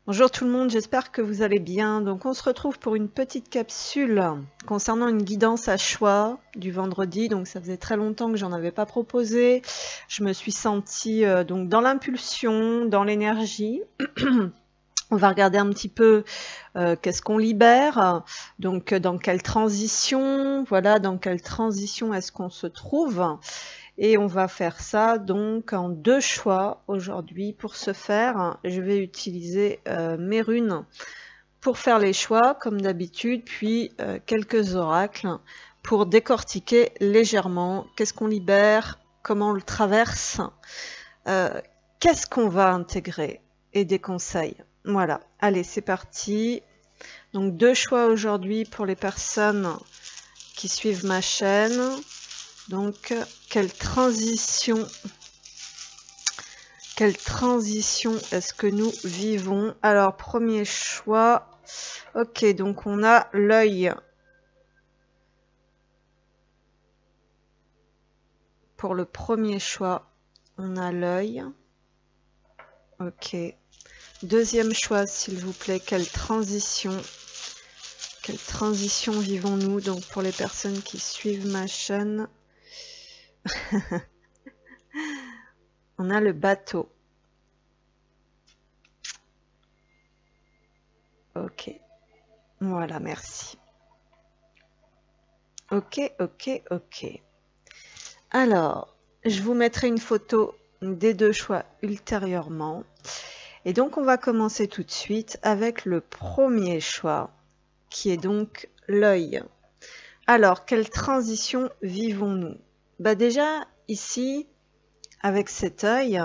Bonjour tout le monde, j'espère que vous allez bien. Donc on se retrouve pour une petite capsule concernant une guidance à choix du vendredi. Donc ça faisait très longtemps que j'en avais pas proposé. Je me suis sentie donc dans l'impulsion, dans l'énergie. On va regarder un petit peu qu'est-ce qu'on libère, donc dans quelle transition, voilà, dans quelle transition est-ce qu'on se trouve. Et on va faire ça donc en 2 choix aujourd'hui. Pour ce faire, je vais utiliser mes runes pour faire les choix comme d'habitude, puis quelques oracles pour décortiquer légèrement qu'est-ce qu'on libère, comment on le traverse, qu'est-ce qu'on va intégrer et des conseils. Voilà, allez c'est parti. Donc 2 choix aujourd'hui pour les personnes qui suivent ma chaîne. Donc, quelle transition est-ce que nous vivons? Alors, premier choix. Ok, donc on a l'œil. Pour le premier choix, on a l'œil. Ok. Deuxième choix, s'il vous plaît, quelle transition vivons-nous? Donc, pour les personnes qui suivent ma chaîne. On a le bateau. Ok. Voilà, merci. Ok. Alors, je vous mettrai une photo des 2 choix ultérieurement. Et donc, on va commencer tout de suite avec le premier choix, qui est donc l'œil. Alors, quelle transition vivons-nous? Bah déjà, ici, avec cet œil,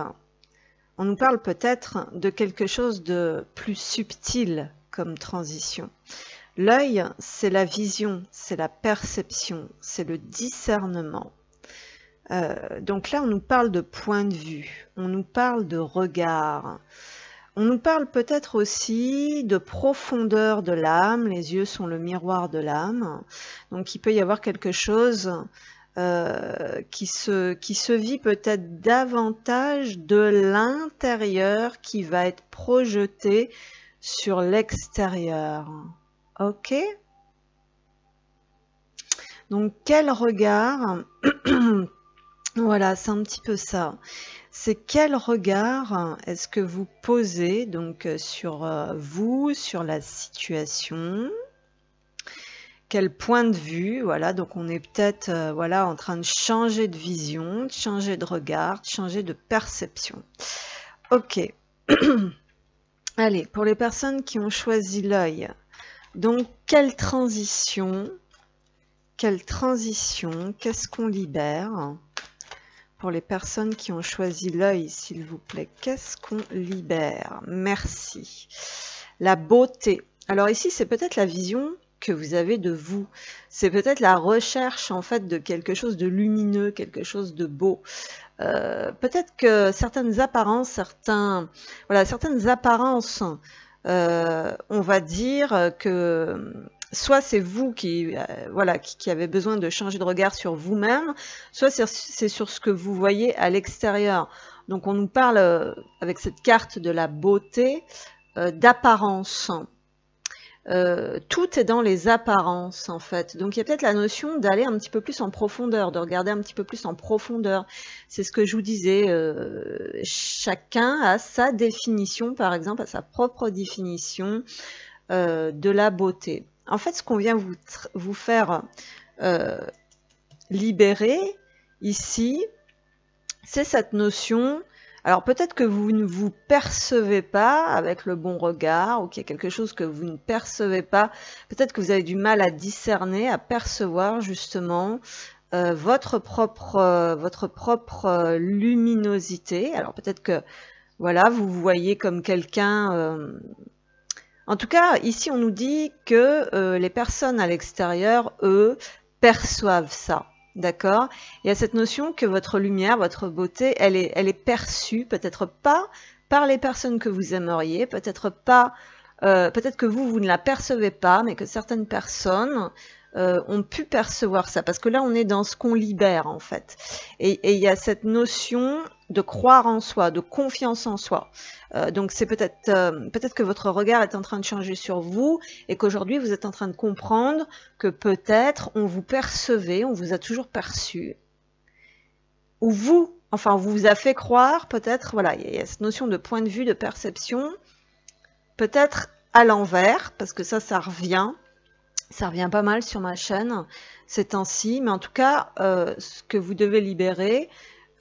on nous parle peut-être de quelque chose de plus subtil comme transition. L'œil, c'est la vision, c'est la perception, c'est le discernement. Donc là, on nous parle de point de vue, on nous parle de regard, on nous parle peut-être aussi de profondeur de l'âme. Les yeux sont le miroir de l'âme. Donc il peut y avoir quelque chose qui se vit peut-être davantage de l'intérieur qui va être projeté sur l'extérieur. Ok? Donc quel regard? Voilà, c'est un petit peu ça. C'est quel regard est-ce que vous posez donc sur vous, sur la situation? Quel point de vue? Voilà, donc on est peut-être voilà, en train de changer de vision, de changer de regard, de changer de perception. Ok. Allez, pour les personnes qui ont choisi l'œil, donc quelle transition? Qu'est-ce qu'on libère? Pour les personnes qui ont choisi l'œil, s'il vous plaît, qu'est-ce qu'on libère? Merci. La beauté. Alors ici, c'est peut-être la vision que vous avez de vous. C'est peut-être la recherche en fait de quelque chose de lumineux, quelque chose de beau. Peut-être que certaines apparences, on va dire que soit c'est vous qui avez besoin de changer de regard sur vous-même, soit c'est sur ce que vous voyez à l'extérieur. Donc on nous parle avec cette carte de la beauté d'apparence. Tout est dans les apparences en fait. Donc il y a peut-être la notion d'aller un petit peu plus en profondeur, de regarder un petit peu plus en profondeur. C'est ce que je vous disais, chacun a sa définition, par exemple, a sa propre définition de la beauté. En fait, ce qu'on vient vous faire libérer ici, c'est cette notion. Alors peut-être que vous ne vous percevez pas avec le bon regard, ou qu'il y a quelque chose que vous ne percevez pas. Peut-être que vous avez du mal à discerner, à percevoir justement votre propre luminosité. Alors peut-être que voilà, vous vous voyez comme quelqu'un. En tout cas, ici on nous dit que les personnes à l'extérieur, eux, perçoivent ça. D'accord? Il y a cette notion que votre lumière, votre beauté, elle est perçue, peut-être pas par les personnes que vous aimeriez, peut-être pas, peut-être que vous ne la percevez pas, mais que certaines personnes ont pu percevoir ça. Parce que là, on est dans ce qu'on libère, en fait. Et il y a cette notion de croire en soi, de confiance en soi. Donc c'est peut-être que votre regard est en train de changer sur vous et qu'aujourd'hui vous êtes en train de comprendre que peut-être on vous percevait, on vous a toujours perçu, ou vous vous a fait croire, peut-être, voilà, il y a cette notion de point de vue, de perception, peut-être à l'envers, parce que ça revient pas mal sur ma chaîne ces temps-ci, mais en tout cas, ce que vous devez libérer,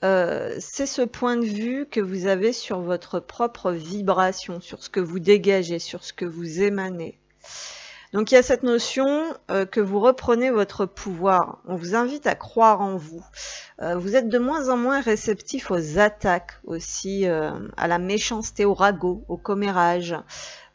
c'est ce point de vue que vous avez sur votre propre vibration, sur ce que vous dégagez, sur ce que vous émanez. Donc il y a cette notion que vous reprenez votre pouvoir. On vous invite à croire en vous. Vous êtes de moins en moins réceptif aux attaques aussi, à la méchanceté, au ragot, au commérage,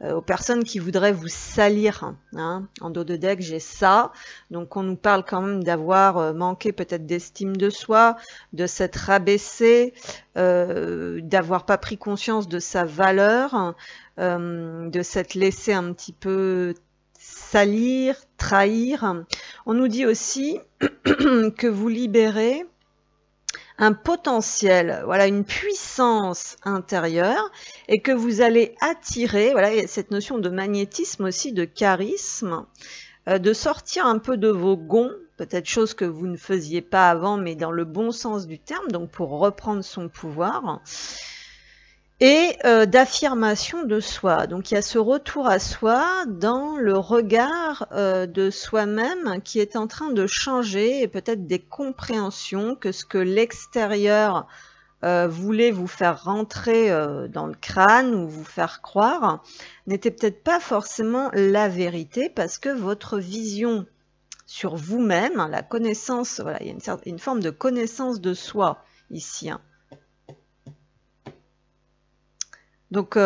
aux personnes qui voudraient vous salir. Hein. En dos de deck, j'ai ça. Donc on nous parle quand même d'avoir manqué peut-être d'estime de soi, de s'être rabaissé, d'avoir pas pris conscience de sa valeur, de s'être laissé un petit peu salir, trahir. On nous dit aussi que vous libérez un potentiel, voilà, une puissance intérieure et que vous allez attirer, voilà, il y a cette notion de magnétisme aussi, de charisme, de sortir un peu de vos gonds, peut-être chose que vous ne faisiez pas avant, mais dans le bon sens du terme, donc pour reprendre son pouvoir. Et d'affirmation de soi. Donc il y a ce retour à soi dans le regard de soi-même qui est en train de changer et peut-être des compréhensions que ce que l'extérieur voulait vous faire rentrer dans le crâne ou vous faire croire n'était peut-être pas forcément la vérité parce que votre vision sur vous-même, la connaissance, voilà, il y a une forme de connaissance de soi ici, hein. Donc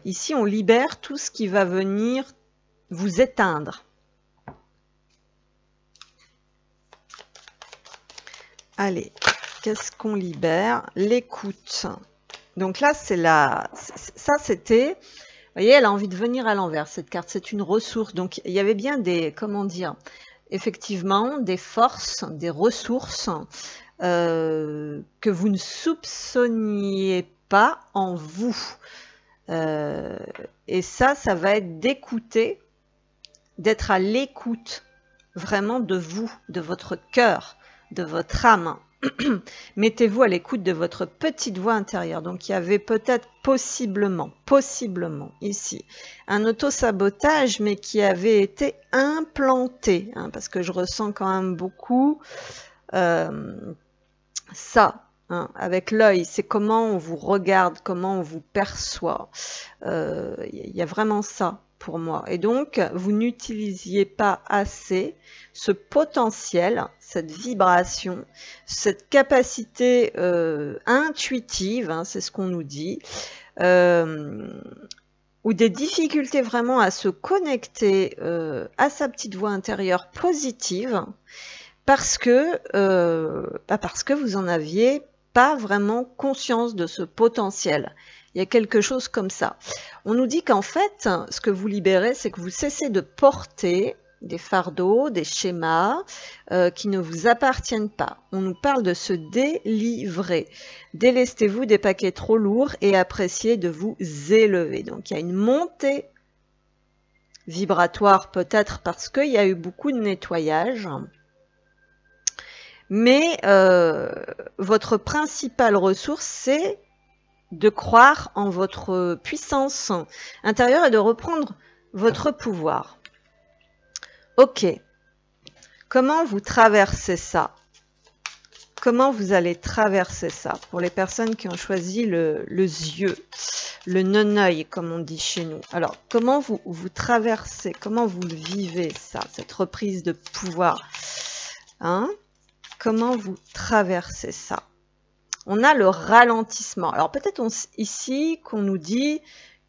ici, on libère tout ce qui va venir vous éteindre. Allez, qu'est-ce qu'on libère? L'écoute. Donc là, ça c'était, vous voyez, elle a envie de venir à l'envers, cette carte. C'est une ressource. Donc il y avait bien des, comment dire, effectivement, des forces, des ressources que vous ne soupçonniez pas en vous. Et ça va être d'écouter, d'être à l'écoute vraiment de vous, de votre cœur, de votre âme. Mettez-vous à l'écoute de votre petite voix intérieure. Donc il y avait peut-être possiblement ici un auto-sabotage, mais qui avait été implanté, hein, parce que je ressens quand même beaucoup ça. Hein, avec l'œil, c'est comment on vous regarde, comment on vous perçoit. Il y a vraiment ça pour moi. Et donc, vous n'utilisiez pas assez ce potentiel, cette vibration, cette capacité intuitive, hein, c'est ce qu'on nous dit, ou des difficultés vraiment à se connecter à sa petite voix intérieure positive, parce que vous en aviez pas vraiment conscience de ce potentiel. Il y a quelque chose comme ça. On nous dit qu'en fait, ce que vous libérez, c'est que vous cessez de porter des fardeaux, des schémas qui ne vous appartiennent pas. On nous parle de se délivrer. Délestez-vous des paquets trop lourds et appréciez de vous élever. Donc il y a une montée vibratoire peut-être parce qu'il y a eu beaucoup de nettoyage. Mais votre principale ressource, c'est de croire en votre puissance intérieure et de reprendre votre pouvoir. Ok. Comment vous traversez ça? Comment vous allez traverser ça? Pour les personnes qui ont choisi le yeux, le non-œil, comme on dit chez nous. Alors, comment vous traversez? Comment vous le vivez, ça, cette reprise de pouvoir, hein? Comment vous traversez ça? On a le ralentissement. Alors peut-être ici qu'on nous dit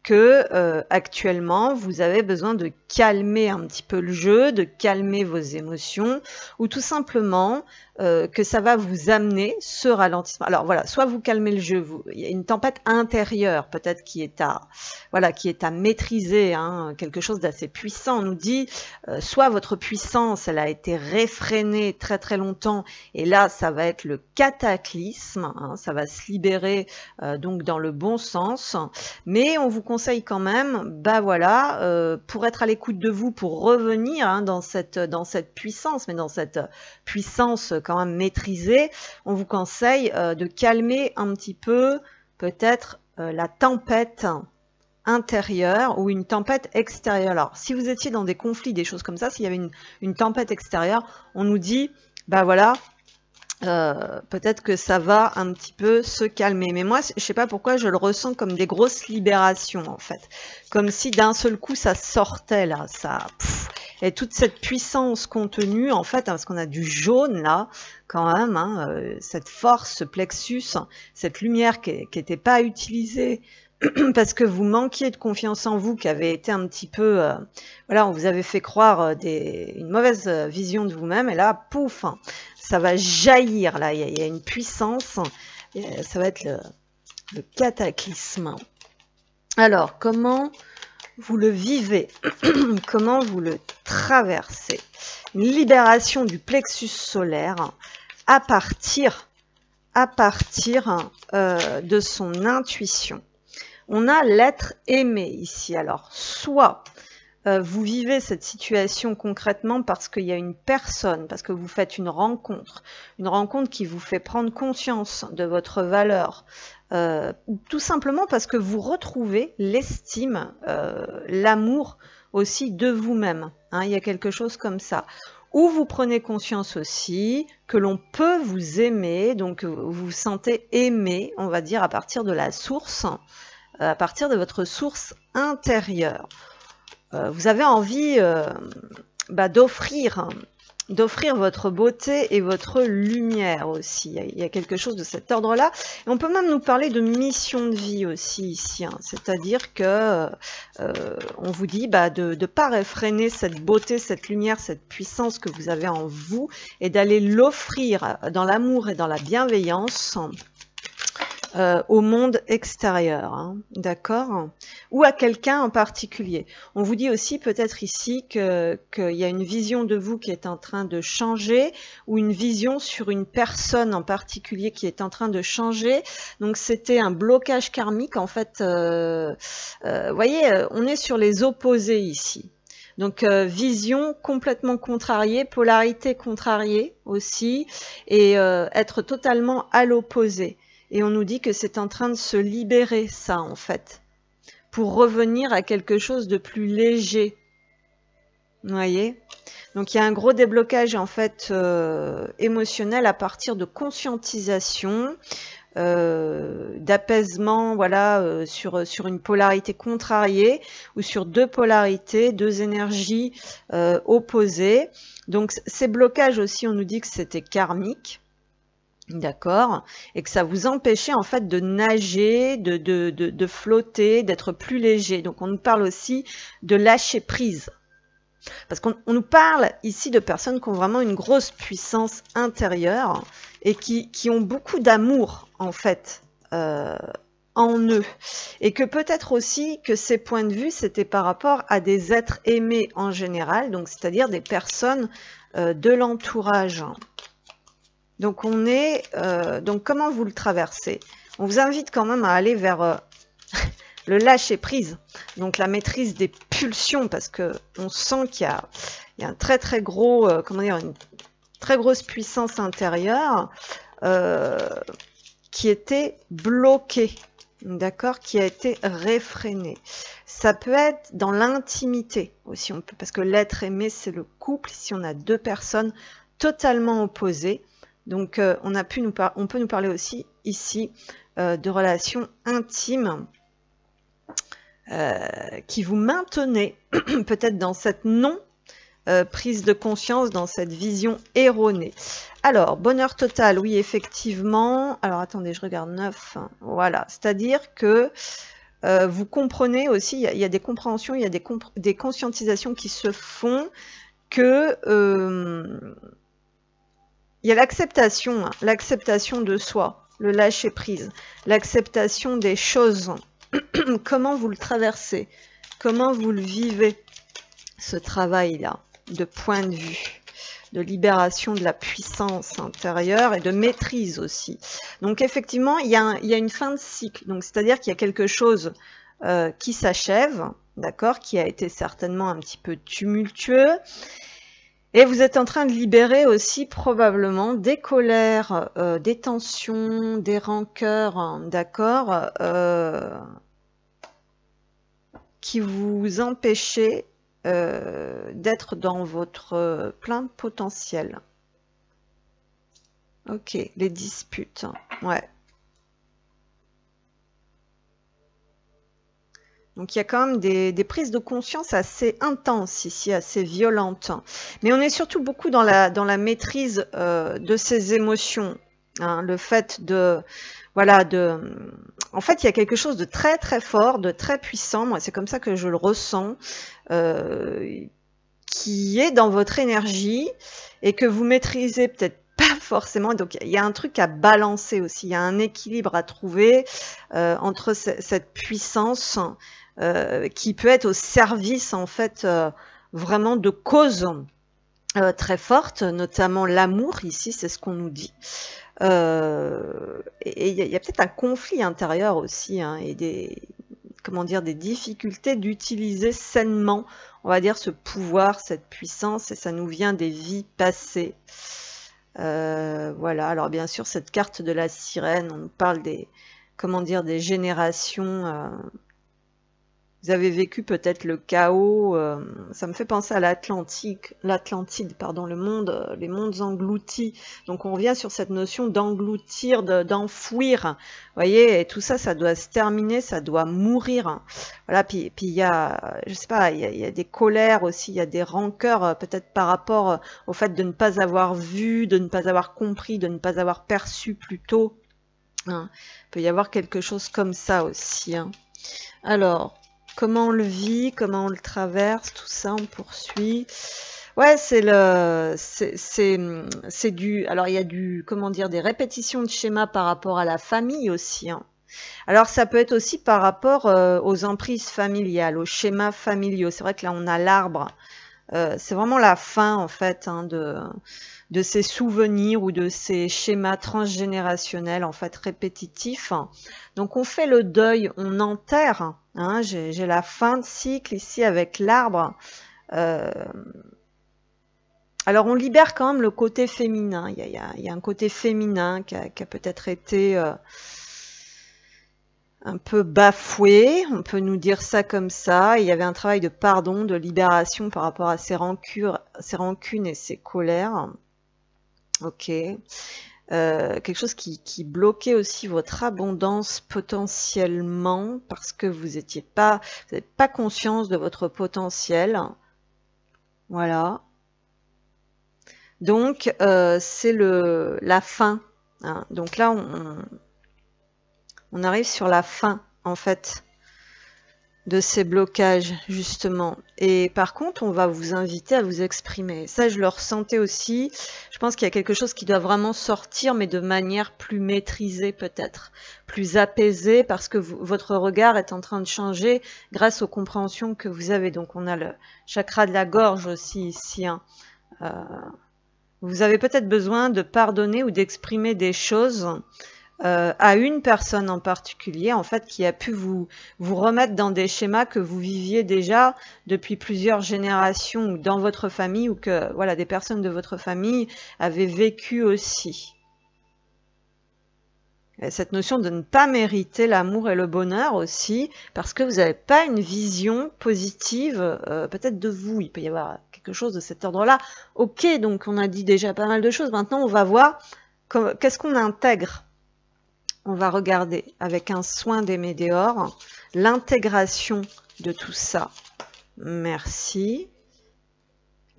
que actuellement vous avez besoin de calmer un petit peu le jeu, de calmer vos émotions, ou tout simplement que ça va vous amener, ce ralentissement. Alors voilà, soit vous calmez le jeu, il y a une tempête intérieure peut-être qui est à maîtriser, hein, quelque chose d'assez puissant. On nous dit, soit votre puissance, elle a été réfrénée très très longtemps, et là ça va être le cataclysme, hein, ça va se libérer donc dans le bon sens, mais on vous conseille quand même, bah voilà, pour être à l'écoute de vous, pour revenir, hein, dans cette puissance, mais dans cette puissance quand même maîtrisée, on vous conseille de calmer un petit peu peut-être la tempête intérieure ou une tempête extérieure. Alors, si vous étiez dans des conflits, des choses comme ça, s'il y avait une tempête extérieure, on nous dit, bah voilà, peut-être que ça va un petit peu se calmer. Mais moi, je sais pas pourquoi, je le ressens comme des grosses libérations, en fait. Comme si d'un seul coup, ça sortait, là. Et toute cette puissance contenue, en fait, hein, parce qu'on a du jaune, là, quand même, hein, cette force, ce plexus, cette lumière qui n'était pas utilisée, parce que vous manquiez de confiance en vous, qui avait été un petit peu, voilà, on vous avait fait croire une mauvaise vision de vous-même, et là, pouf, hein, ça va jaillir, là, il y a une puissance, ça va être le cataclysme. Alors, comment vous le vivez? Comment vous le traversez? Une libération du plexus solaire à partir de son intuition. On a l'être aimé ici. Alors, soit vous vivez cette situation concrètement parce qu'il y a une personne, parce que vous faites une rencontre qui vous fait prendre conscience de votre valeur, ou tout simplement parce que vous retrouvez l'estime, l'amour aussi de vous-même. Hein, il y a quelque chose comme ça. Ou vous prenez conscience aussi que l'on peut vous aimer, donc vous vous sentez aimé, on va dire, à partir de la source, à partir de votre source intérieure. Vous avez envie d'offrir votre beauté et votre lumière aussi. Il y a quelque chose de cet ordre-là. Et on peut même nous parler de mission de vie aussi ici. Hein. C'est-à-dire que on vous dit de ne pas réfréner cette beauté, cette lumière, cette puissance que vous avez en vous et d'aller l'offrir dans l'amour et dans la bienveillance au monde extérieur, hein, d'accord? Ou à quelqu'un en particulier. On vous dit aussi peut-être ici qu'il y a une vision de vous qui est en train de changer, ou une vision sur une personne en particulier qui est en train de changer. Donc c'était un blocage karmique, en fait. Voyez, on est sur les opposés ici. Donc vision complètement contrariée, polarité contrariée aussi, et être totalement à l'opposé. Et on nous dit que c'est en train de se libérer, ça, en fait, pour revenir à quelque chose de plus léger. Vous voyez? Donc, il y a un gros déblocage, en fait, émotionnel à partir de conscientisation, d'apaisement, voilà, sur une polarité contrariée ou sur deux polarités, deux énergies opposées. Donc, ces blocages aussi, on nous dit que c'était karmique. D'accord, et que ça vous empêchait en fait de nager, de flotter, d'être plus léger. Donc on nous parle aussi de lâcher prise. Parce qu'on nous parle ici de personnes qui ont vraiment une grosse puissance intérieure et qui ont beaucoup d'amour en fait en eux. Et que peut-être aussi que ces points de vue c'était par rapport à des êtres aimés en général, donc c'est-à-dire des personnes de l'entourage. Donc on est, donc comment vous le traversez? On vous invite quand même à aller vers le lâcher prise, donc la maîtrise des pulsions, parce que on sent qu'il y a un très très gros, comment dire, une très grosse puissance intérieure qui était bloquée, d'accord, qui a été réfrénée. Ça peut être dans l'intimité aussi, parce que l'être aimé c'est le couple. Ici on a deux personnes totalement opposées. Donc, on peut nous parler aussi ici de relations intimes qui vous maintenez peut-être dans cette non-prise de conscience, dans cette vision erronée. Alors, bonheur total, oui, effectivement. Alors, attendez, je regarde 9. Voilà, c'est-à-dire que vous comprenez aussi, il y a des compréhensions, il y a des conscientisations qui se font que... il y a l'acceptation, hein, l'acceptation de soi, le lâcher prise, l'acceptation des choses. Comment vous le traversez? Comment vous le vivez, ce travail-là, de point de vue, de libération de la puissance intérieure et de maîtrise aussi. Donc effectivement, il y a une fin de cycle. Donc c'est-à-dire qu'il y a quelque chose qui s'achève, d'accord, qui a été certainement un petit peu tumultueux. Et vous êtes en train de libérer aussi probablement des colères, des tensions, des rancœurs, hein, d'accord, qui vous empêchaient d'être dans votre plein potentiel. Ok, les disputes, ouais. Donc il y a quand même des prises de conscience assez intenses ici, assez violentes. Mais on est surtout beaucoup dans la maîtrise de ces émotions. Hein, le fait de... Voilà, en fait, il y a quelque chose de très très fort, de très puissant, moi c'est comme ça que je le ressens, qui est dans votre énergie et que vous maîtrisez peut-être pas forcément. Donc il y a un truc à balancer aussi, il y a un équilibre à trouver entre cette puissance qui peut être au service en fait vraiment de causes très fortes, notamment l'amour ici, c'est ce qu'on nous dit. Et il y a peut-être un conflit intérieur aussi, hein, et des difficultés d'utiliser sainement, on va dire, ce pouvoir, cette puissance, et ça nous vient des vies passées. Voilà, alors bien sûr, cette carte de la sirène, on nous parle des générations. Vous avez vécu peut-être le chaos, ça me fait penser à l'Atlantide, pardon, les mondes engloutis. Donc on revient sur cette notion d'engloutir, d'enfouir. Vous voyez, et tout ça, ça doit se terminer, ça doit mourir. Voilà, puis il y a, je sais pas, il y a des colères aussi, il y a des rancœurs peut-être par rapport au fait de ne pas avoir vu, de ne pas avoir compris, de ne pas avoir perçu plus tôt. Hein. Il peut y avoir quelque chose comme ça aussi. Hein. Alors, comment on le vit, comment on le traverse, tout ça, on poursuit. Ouais, alors il y a des répétitions de schémas par rapport à la famille aussi. Hein. Alors ça peut être aussi par rapport aux emprises familiales, aux schémas familiaux. C'est vrai que là on a l'arbre. C'est vraiment la fin en fait hein, de ces souvenirs ou de ces schémas transgénérationnels en fait répétitifs. Donc on fait le deuil, on enterre. Hein, j'ai la fin de cycle ici avec l'arbre. Alors on libère quand même le côté féminin. Il y a un côté féminin qui a peut-être été un peu bafoué, on peut nous dire ça comme ça. Il y avait un travail de pardon, de libération par rapport à ces rancunes et ces colères. Ok. Quelque chose qui bloquait aussi votre abondance potentiellement parce que vous n'avez pas conscience de votre potentiel. Voilà. Donc, c'est la fin. Hein. Donc là, on arrive sur la fin, en fait, de ces blocages, justement. Et par contre, on va vous inviter à vous exprimer. Ça, je le ressentais aussi. Je pense qu'il y a quelque chose qui doit vraiment sortir, mais de manière plus maîtrisée, peut-être, plus apaisée, parce que votre regard est en train de changer grâce aux compréhensions que vous avez. Donc, on a le chakra de la gorge aussi ici. Hein. Vous avez peut-être besoin de pardonner ou d'exprimer des choses à une personne en particulier, en fait, qui a pu vous remettre dans des schémas que vous viviez déjà depuis plusieurs générations ou dans votre famille ou que voilà des personnes de votre famille avaient vécu aussi. Et cette notion de ne pas mériter l'amour et le bonheur aussi, parce que vous n'avez pas une vision positive peut-être de vous. Il peut y avoir quelque chose de cet ordre-là. Ok, donc on a dit déjà pas mal de choses. Maintenant, on va voir qu'est-ce qu'on intègre. On va regarder avec un soin des météores l'intégration de tout ça. Merci.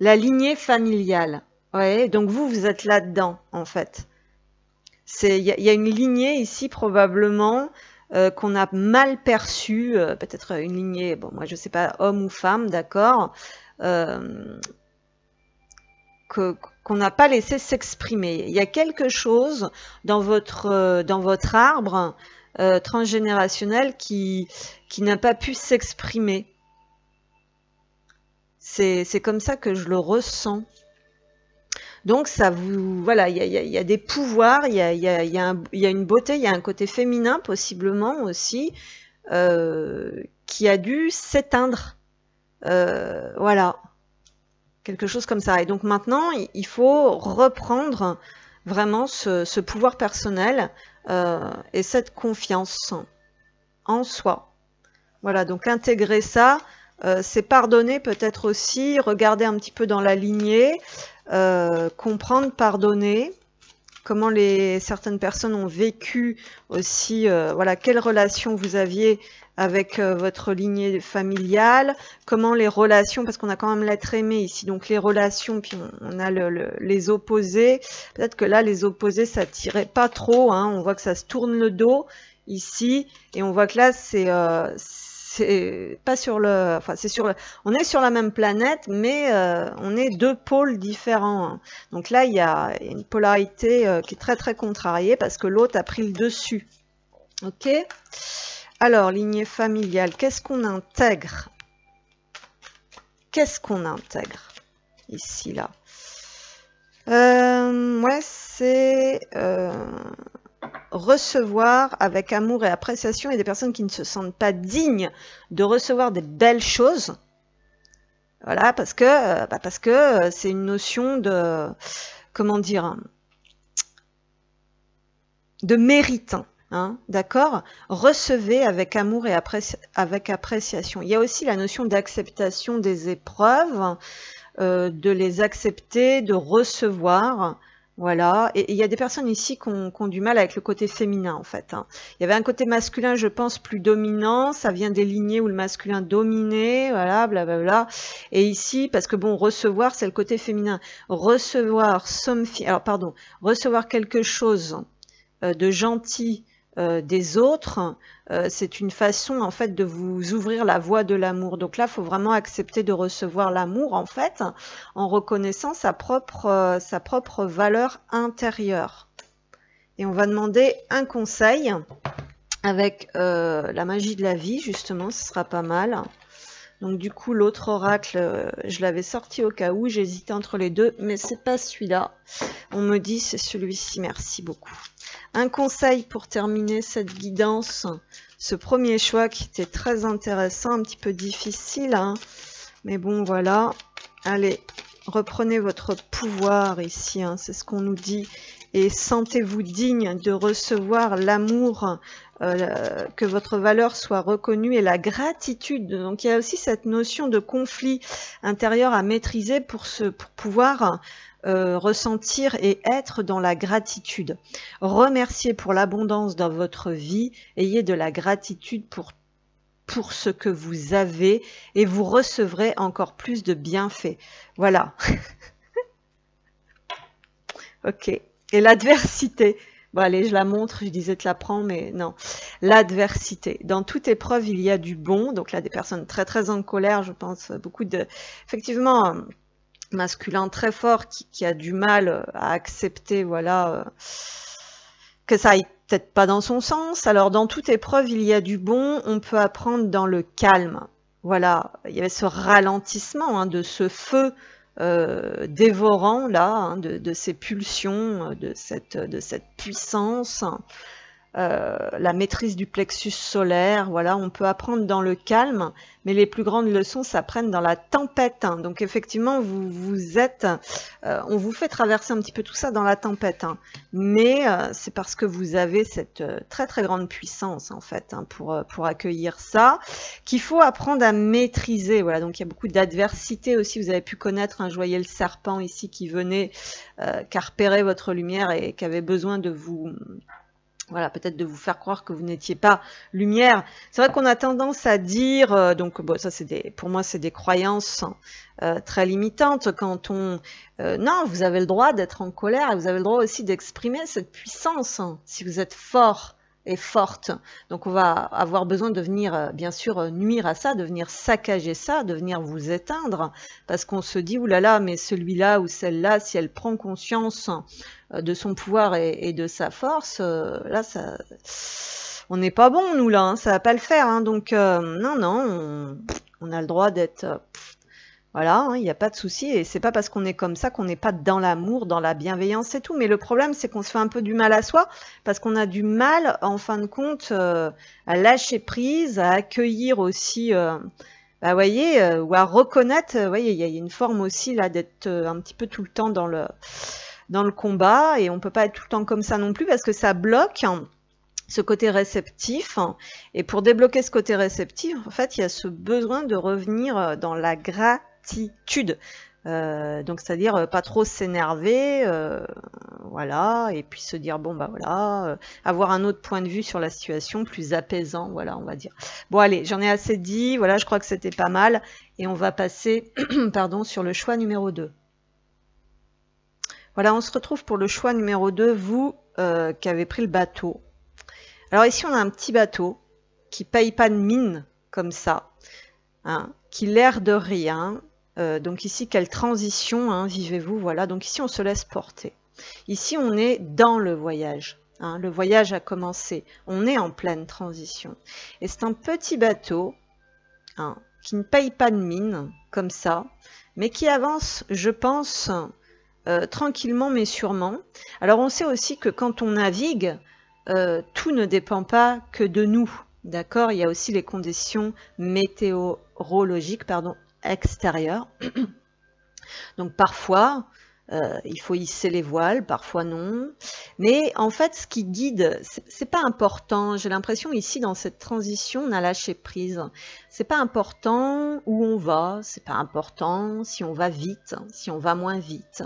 La lignée familiale. Ouais, donc vous êtes là-dedans, en fait. Il y a une lignée ici, probablement, qu'on a mal perçue. Peut-être une lignée, bon, moi je sais pas, homme ou femme, d'accord. qu'on n'a pas laissé s'exprimer. Il y a quelque chose dans votre arbre transgénérationnel qui n'a pas pu s'exprimer. C'est comme ça que je le ressens. Donc ça vous, voilà, il y a des pouvoirs, il y a une beauté, il y a un côté féminin possiblement aussi qui a dû s'éteindre. Voilà, quelque chose comme ça. Et donc maintenant, il faut reprendre vraiment ce pouvoir personnel et cette confiance en soi. Voilà, donc intégrer ça, c'est pardonner peut-être aussi, regarder un petit peu dans la lignée, comprendre, pardonner, comment certaines personnes ont vécu aussi, voilà, quelle relation vous aviez avec votre lignée familiale, comment les relations, parce qu'on a quand même l'être aimé ici, donc les relations, puis on a les opposés, peut-être que là les opposés ça tirait pas trop, hein, on voit que ça se tourne le dos ici, et on voit que là c'est pas sur le, enfin c'est sur le, on est sur la même planète, mais on est deux pôles différents, hein. Donc là il y a une polarité qui est très très contrariée parce que l'autre a pris le dessus. Ok. Alors, lignée familiale, qu'est-ce qu'on intègre? Qu'est-ce qu'on intègre ici, là? Ouais, c'est recevoir avec amour et appréciation, et des personnes qui ne se sentent pas dignes de recevoir des belles choses. Voilà, parce que c'est une notion de, comment dire, de mérite. Hein, d'accord? Recevez avec amour et avec appréciation. Il y a aussi la notion d'acceptation des épreuves, de les accepter, de recevoir. Voilà. Et il y a des personnes ici qui ont du mal avec le côté féminin, en fait. Hein. Il y avait un côté masculin, je pense, plus dominant. Ça vient des lignées où le masculin dominait. Voilà, blablabla. Et ici, parce que bon, recevoir, c'est le côté féminin. Recevoir, recevoir quelque chose de gentil des autres, c'est une façon en fait de vous ouvrir la voie de l'amour. Donc là, il faut vraiment accepter de recevoir l'amour en fait, en reconnaissant sa propre valeur intérieure. Et on va demander un conseil avec la magie de la vie, justement, ce sera pas mal. Donc du coup, l'autre oracle, je l'avais sorti au cas où, j'hésitais entre les deux, mais c'est pas celui-là. On me dit c'est celui-ci, merci beaucoup. Un conseil pour terminer cette guidance, ce premier choix qui était très intéressant, un petit peu difficile, hein, mais bon voilà. Allez, reprenez votre pouvoir ici, hein, c'est ce qu'on nous dit, et sentez-vous digne de recevoir l'amour, que votre valeur soit reconnue et la gratitude. Donc il y a aussi cette notion de conflit intérieur à maîtriser pour pouvoir ressentir et être dans la gratitude. Remerciez pour l'abondance dans votre vie, ayez de la gratitude pour ce que vous avez et vous recevrez encore plus de bienfaits. Voilà. Ok. Et l'adversité. Bon, allez, je la montre, je disais te la prends, mais non. L'adversité. Dans toute épreuve, il y a du bon. Donc là, des personnes très, très en colère, je pense, beaucoup de... Effectivement, masculin très fort qui a du mal à accepter, voilà, que ça aille peut-être pas dans son sens. Alors, dans toute épreuve, il y a du bon. On peut apprendre dans le calme. Voilà, il y avait ce ralentissement, hein, de ce feu dévorant là, hein, de ces pulsions, de cette puissance, la maîtrise du plexus solaire. Voilà, on peut apprendre dans le calme, mais les plus grandes leçons s'apprennent dans la tempête. Hein. Donc effectivement, vous êtes, on vous fait traverser un petit peu tout ça dans la tempête, hein. Mais c'est parce que vous avez cette très très grande puissance en fait, hein, pour accueillir ça, qu'il faut apprendre à maîtriser. Voilà, donc il y a beaucoup d'adversité aussi. Vous avez pu connaître, hein, je voyais le serpent ici qui venait carpérer votre lumière et qui avait besoin de vous... Voilà, peut-être de vous faire croire que vous n'étiez pas lumière. C'est vrai qu'on a tendance à dire, donc bon, ça c'est pour moi c'est des croyances très limitantes quand on... non, vous avez le droit d'être en colère et vous avez le droit aussi d'exprimer cette puissance, hein, si vous êtes fort. est forte. Donc on va avoir besoin de venir, bien sûr, nuire à ça, de venir saccager ça, de venir vous éteindre, parce qu'on se dit, oulala, mais celui-là ou celle-là, si elle prend conscience de son pouvoir et de sa force, là, ça, on n'est pas bon, nous, là, hein, ça va pas le faire. Hein, donc, non, non, on a le droit d'être... voilà, hein, il n'y a pas de souci, et c'est pas parce qu'on est comme ça qu'on n'est pas dans l'amour, dans la bienveillance et tout. Mais le problème, c'est qu'on se fait un peu du mal à soi, parce qu'on a du mal, en fin de compte, à lâcher prise, à accueillir aussi, bah, voyez, ou à reconnaître. Voyez, il y a une forme aussi là d'être un petit peu tout le temps dans le combat, et on peut pas être tout le temps comme ça non plus, parce que ça bloque ce côté réceptif. Et pour débloquer ce côté réceptif, en fait, il y a ce besoin de revenir dans la gratitude. Donc c'est-à-dire pas trop s'énerver, voilà, et puis se dire bon bah voilà, avoir un autre point de vue sur la situation, plus apaisant, voilà, on va dire. Bon allez, j'en ai assez dit, voilà, je crois que c'était pas mal, et on va passer pardon, sur le choix numéro 2. Voilà, on se retrouve pour le choix numéro 2, vous qui avez pris le bateau. Alors ici on a un petit bateau qui paye pas de mine comme ça, hein, qui l'air de rien. Donc ici, quelle transition, hein, vivez-vous, voilà. Donc ici, on se laisse porter. Ici, on est dans le voyage. Hein, le voyage a commencé. On est en pleine transition. Et c'est un petit bateau, hein, qui ne paye pas de mine, comme ça, mais qui avance, je pense, tranquillement mais sûrement. Alors, on sait aussi que quand on navigue, tout ne dépend pas que de nous. D'accord? Il y a aussi les conditions météorologiques, pardon, extérieures. Donc parfois, il faut hisser les voiles, parfois non. Mais en fait, ce qui guide, c'est pas important. J'ai l'impression ici, dans cette transition, on a lâché prise. C'est pas important où on va, c'est pas important si on va vite, si on va moins vite.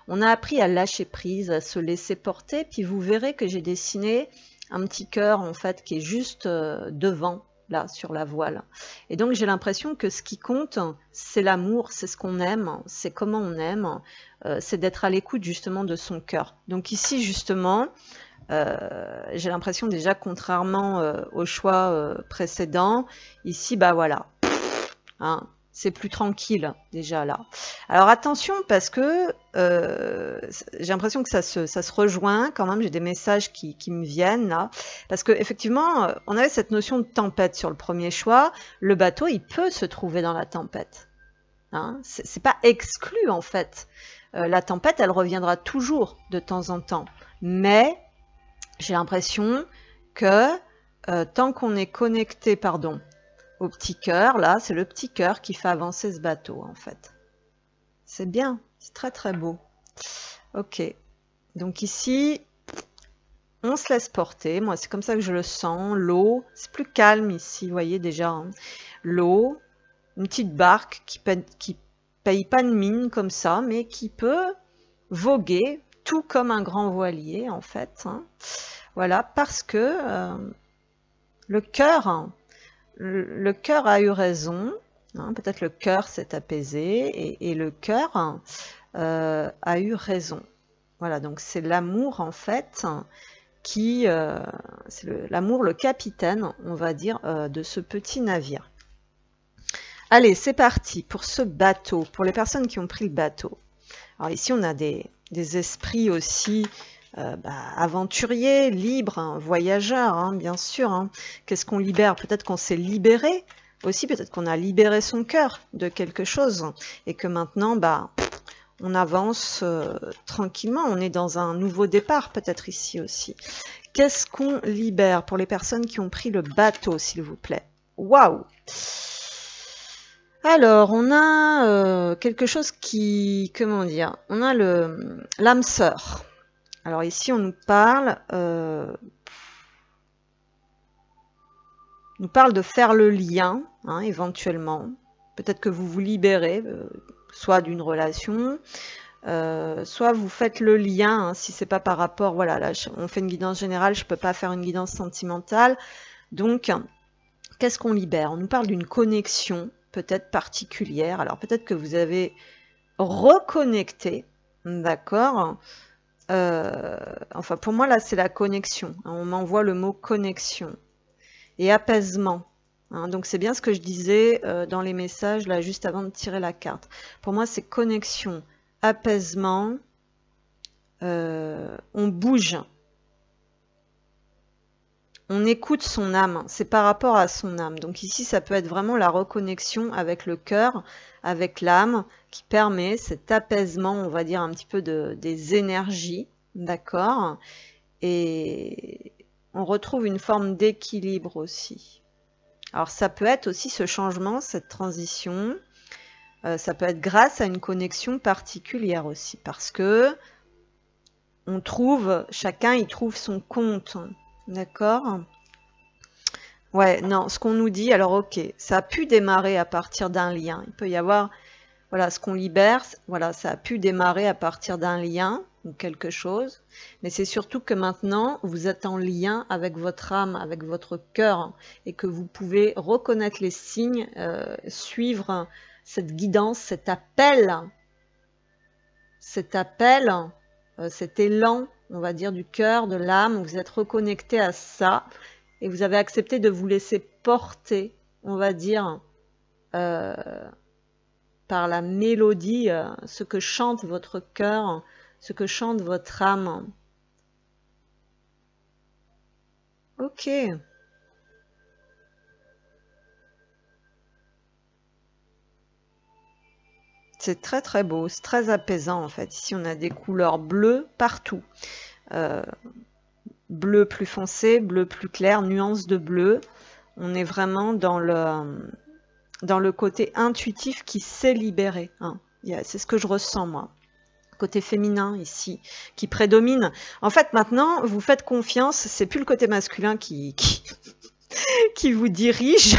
On a appris à lâcher prise, à se laisser porter. Puis vous verrez que j'ai dessiné un petit cœur, en fait, qui est juste devant, là, sur la voile. Et donc, j'ai l'impression que ce qui compte, c'est l'amour, c'est ce qu'on aime, c'est comment on aime, c'est d'être à l'écoute, justement, de son cœur. Donc ici, justement, j'ai l'impression déjà, contrairement au choix précédent, ici, bah voilà, hein, c'est plus tranquille déjà là. Alors attention, parce que j'ai l'impression que ça se rejoint quand même, j'ai des messages qui me viennent là, parce que effectivement, on avait cette notion de tempête sur le premier choix. Le bateau, il peut se trouver dans la tempête. Hein, c'est pas exclu en fait. La tempête, elle reviendra toujours de temps en temps. Mais j'ai l'impression que tant qu'on est connecté, pardon, au petit cœur, là, c'est le petit cœur qui fait avancer ce bateau, en fait. C'est bien, c'est très très beau. Ok, donc ici, on se laisse porter. Moi, c'est comme ça que je le sens. L'eau, c'est plus calme ici, vous voyez déjà. Hein. L'eau, une petite barque qui paye pas de mine comme ça, mais qui peut voguer, tout comme un grand voilier, en fait. Hein. Voilà, parce que le cœur... Le cœur a eu raison, hein, peut-être le cœur s'est apaisé et le cœur a eu raison. Voilà, donc c'est l'amour en fait qui, c'est l'amour, le capitaine, on va dire, de ce petit navire. Allez, c'est parti pour ce bateau, pour les personnes qui ont pris le bateau. Alors ici, on a des esprits aussi aventurier, libre, hein, voyageur, hein, bien sûr. Hein. Qu'est-ce qu'on libère? Peut-être qu'on s'est libéré aussi, peut-être qu'on a libéré son cœur de quelque chose et que maintenant, on avance tranquillement. On est dans un nouveau départ, peut-être ici aussi. Qu'est-ce qu'on libère pour les personnes qui ont pris le bateau, s'il vous plaît? Waouh! Alors, on a quelque chose qui, comment dire? On a l'âme sœur. Alors ici, on nous parle de faire le lien, hein, éventuellement. Peut-être que vous vous libérez, soit d'une relation, soit vous faites le lien, hein, si c'est pas par rapport, voilà, là, on fait une guidance générale, je peux pas faire une guidance sentimentale. Donc, qu'est-ce qu'on libère? On nous parle d'une connexion, peut-être particulière. Alors, peut-être que vous avez reconnecté, d'accord, enfin pour moi là c'est la connexion, hein, on m'envoie le mot connexion et apaisement, hein, donc c'est bien ce que je disais dans les messages là juste avant de tirer la carte. Pour moi c'est connexion, apaisement, on bouge, on écoute son âme, c'est par rapport à son âme. Donc ici, ça peut être vraiment la reconnexion avec le cœur, avec l'âme, qui permet cet apaisement, on va dire, un petit peu des énergies, d'accord? Et on retrouve une forme d'équilibre aussi. Alors ça peut être aussi ce changement, cette transition, ça peut être grâce à une connexion particulière aussi, parce que on trouve, chacun y trouve son compte. D'accord? Ouais, non, ce qu'on nous dit, alors ok, ça a pu démarrer à partir d'un lien. Il peut y avoir, voilà, ce qu'on libère, voilà, ça a pu démarrer à partir d'un lien ou quelque chose. Mais c'est surtout que maintenant, vous êtes en lien avec votre âme, avec votre cœur, et que vous pouvez reconnaître les signes, suivre cette guidance, cet appel, cet élan, on va dire, du cœur, de l'âme, vous êtes reconnecté à ça et vous avez accepté de vous laisser porter, on va dire, par la mélodie, ce que chante votre cœur, ce que chante votre âme. Ok. C'est très très beau, c'est très apaisant en fait. Ici on a des couleurs bleues partout. Bleu plus foncé, bleu plus clair, nuance de bleu. On est vraiment dans le côté intuitif qui sait libérer. Hein. C'est ce que je ressens moi. Côté féminin ici, qui prédomine. En fait maintenant, vous faites confiance, c'est plus le côté masculin qui vous dirige,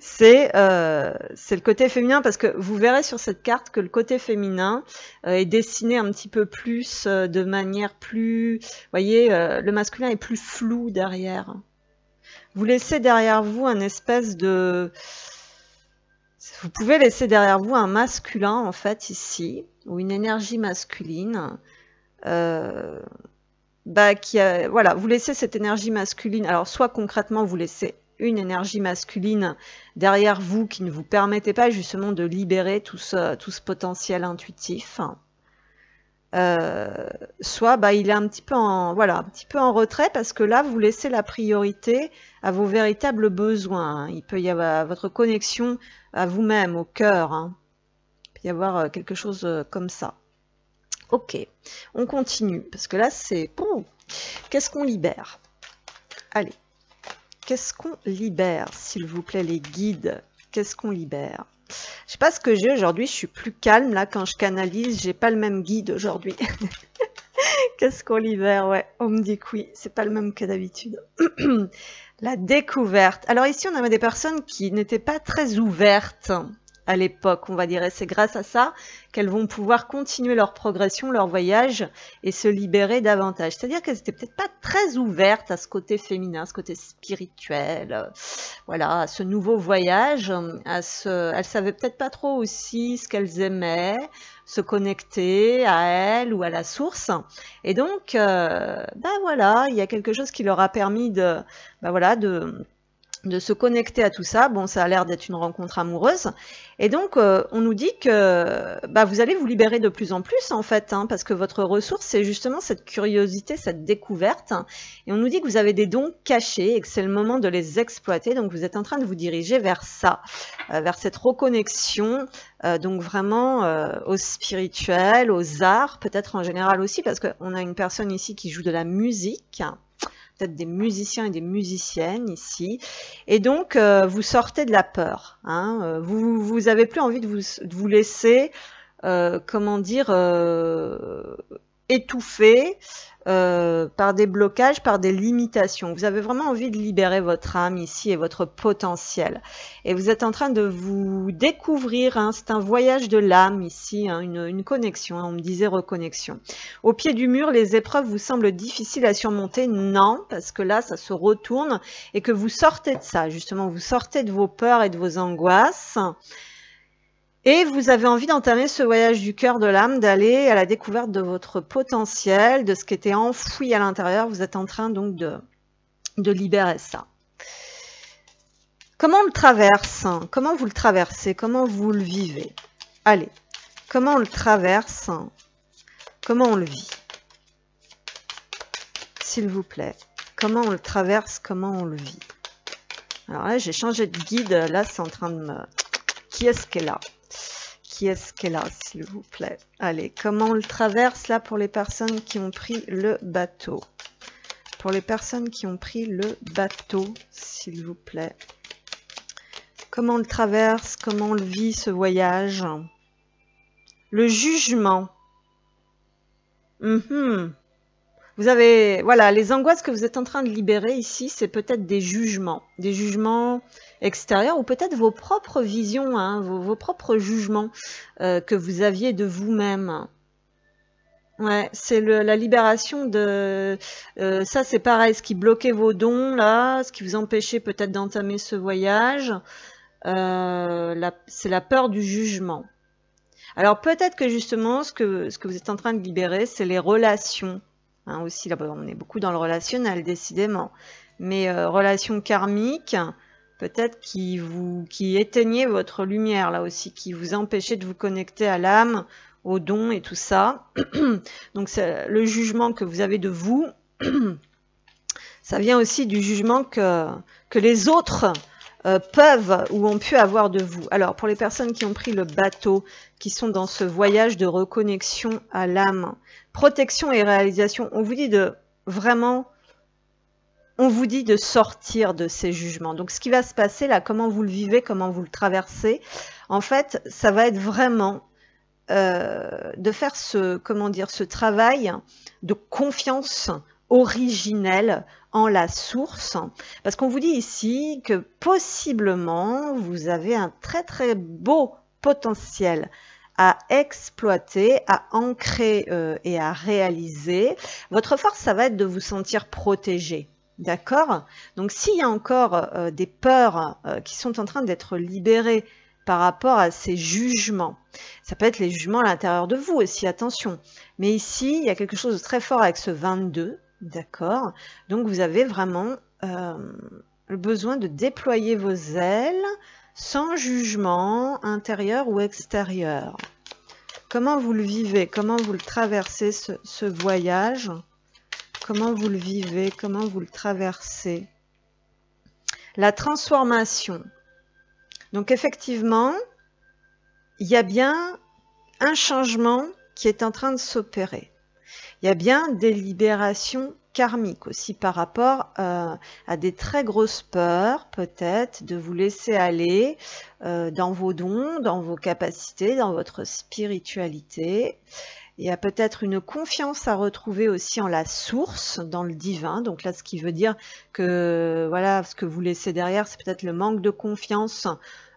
c'est le côté féminin, parce que vous verrez sur cette carte que le côté féminin est dessiné un petit peu plus, de manière plus, vous voyez, le masculin est plus flou derrière. Vous laissez derrière vous un espèce de... Vous pouvez laisser derrière vous un masculin, en fait, ici, ou une énergie masculine, voilà, vous laissez cette énergie masculine. Alors, soit concrètement, vous laissez une énergie masculine derrière vous qui ne vous permettait pas justement de libérer tout ce potentiel intuitif. Soit il est un petit peu en retrait, parce que là vous laissez la priorité à vos véritables besoins. Hein. Il peut y avoir votre connexion à vous-même, au cœur. Hein. Il peut y avoir quelque chose comme ça. Ok, on continue, parce que là c'est... Oh, qu'est-ce qu'on libère? Allez, qu'est-ce qu'on libère, s'il vous plaît, les guides? Qu'est-ce qu'on libère? Je sais pas ce que j'ai aujourd'hui, je suis plus calme là quand je canalise, j'ai pas le même guide aujourd'hui. Qu'est-ce qu'on libère? Ouais, on me dit que oui, c'est pas le même que d'habitude. La découverte. Alors ici, on avait des personnes qui n'étaient pas très ouvertes à l'époque, on va dire, et c'est grâce à ça qu'elles vont pouvoir continuer leur progression, leur voyage, et se libérer davantage. C'est-à-dire qu'elles n'étaient peut-être pas très ouvertes à ce côté féminin, ce côté spirituel, voilà, à ce nouveau voyage, elles savaient peut-être pas trop aussi ce qu'elles aimaient, se connecter à elles ou à la source, et donc, voilà, il y a quelque chose qui leur a permis de se connecter à tout ça. Bon, ça a l'air d'être une rencontre amoureuse. Et donc, on nous dit que vous allez vous libérer de plus en plus, en fait, hein, parce que votre ressource, c'est justement cette curiosité, cette découverte. Et on nous dit que vous avez des dons cachés et que c'est le moment de les exploiter. Donc, vous êtes en train de vous diriger vers ça, vers cette reconnexion, donc vraiment au spirituel, aux arts, peut-être en général aussi, parce qu'on a une personne ici qui joue de la musique, peut-être des musiciens et des musiciennes ici, et donc vous sortez de la peur, hein, vous avez plus envie de vous laisser, comment dire, étouffer par des blocages, par des limitations. Vous avez vraiment envie de libérer votre âme ici et votre potentiel. Et vous êtes en train de vous découvrir, hein, c'est un voyage de l'âme ici, hein, une connexion, hein, on me disait reconnexion. Au pied du mur, les épreuves vous semblent difficiles à surmonter? Non, parce que là, ça se retourne et que vous sortez de ça, justement, vous sortez de vos peurs et de vos angoisses. Et vous avez envie d'entamer ce voyage du cœur de l'âme, d'aller à la découverte de votre potentiel, de ce qui était enfoui à l'intérieur. Vous êtes en train donc de libérer ça. Comment on le traverse? Comment vous le traversez? Comment vous le vivez? Allez, comment on le traverse? Comment on le vit? S'il vous plaît. Comment on le traverse? Comment on le vit? Alors là, j'ai changé de guide. Là, c'est en train de me... Qui est-ce qu'elle est là? Qui est-ce qu'elle est là, s'il vous plaît? Allez, comment on le traverse là pour les personnes qui ont pris le bateau? Pour les personnes qui ont pris le bateau, s'il vous plaît. Comment on le traverse? Comment on le vit, ce voyage? Le jugement. Vous avez, voilà, les angoisses que vous êtes en train de libérer ici, c'est peut-être des jugements extérieurs ou peut-être vos propres visions, hein, vos propres jugements que vous aviez de vous-même. Ouais, c'est la libération de... ça, c'est pareil, ce qui bloquait vos dons, là, ce qui vous empêchait peut-être d'entamer ce voyage, c'est la peur du jugement. Alors, peut-être que justement, ce que vous êtes en train de libérer, c'est les relations. Hein, aussi, là, on est beaucoup dans le relationnel, décidément. Mais relations karmiques, peut-être qui éteignaient votre lumière, là aussi, qui vous empêchaient de vous connecter à l'âme, aux dons et tout ça. Donc, c'est le jugement que vous avez de vous. Ça vient aussi du jugement que les autres peuvent ou ont pu avoir de vous. Alors, pour les personnes qui ont pris le bateau, qui sont dans ce voyage de reconnexion à l'âme, protection et réalisation, on vous dit de vraiment, on vous dit de sortir de ces jugements. Donc, ce qui va se passer là, comment vous le vivez, comment vous le traversez, en fait, ça va être vraiment de faire ce travail de confiance originelle en la source, parce qu'on vous dit ici que possiblement vous avez un très très beau potentiel à exploiter, à ancrer et à réaliser. Votre force, ça va être de vous sentir protégé. D'accord? Donc s'il y a encore des peurs qui sont en train d'être libérées par rapport à ces jugements, ça peut être les jugements à l'intérieur de vous aussi, attention. Mais ici, il y a quelque chose de très fort avec ce 22, d'accord? Donc vous avez vraiment le besoin de déployer vos ailes sans jugement intérieur ou extérieur. Comment vous le vivez? Comment vous le traversez, ce voyage? Comment vous le vivez? Comment vous le traversez? La transformation. Donc effectivement, il y a bien un changement qui est en train de s'opérer. Il y a bien des libérations karmiques aussi par rapport à des très grosses peurs, peut-être, de vous laisser aller dans vos dons, dans vos capacités, dans votre spiritualité. Il y a peut-être une confiance à retrouver aussi en la source, dans le divin. Donc là, ce qui veut dire que voilà, ce que vous laissez derrière, c'est peut-être le manque de confiance.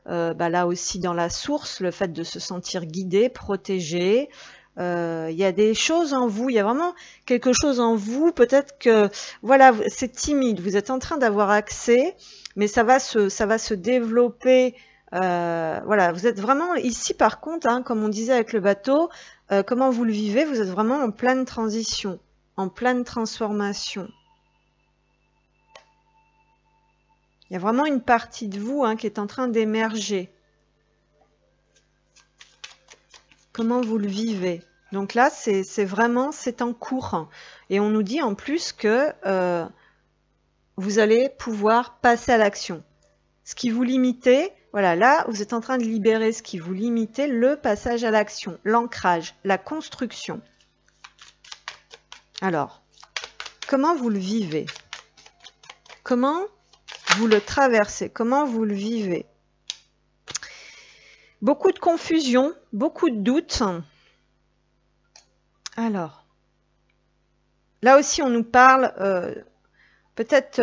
Là aussi dans la source, le fait de se sentir guidé, protégé. Il y a des choses en vous, il y a vraiment quelque chose en vous. Peut-être que voilà, c'est timide. Vous êtes en train d'avoir accès, mais ça va se développer. Voilà, vous êtes vraiment ici par contre, hein, comme on disait avec le bateau. Comment vous le vivez? Vous êtes vraiment en pleine transition, en pleine transformation. Il y a vraiment une partie de vous qui est en train d'émerger. Comment vous le vivez? Donc là, c'est en cours. Et on nous dit en plus que vous allez pouvoir passer à l'action. Ce qui vous limitait, voilà, là, vous êtes en train de libérer ce qui vous limitait, le passage à l'action, l'ancrage, la construction. Alors, comment vous le vivez? Comment vous le traversez? Comment vous le vivez? Beaucoup de confusion, beaucoup de doutes. Alors, là aussi, on nous parle peut-être...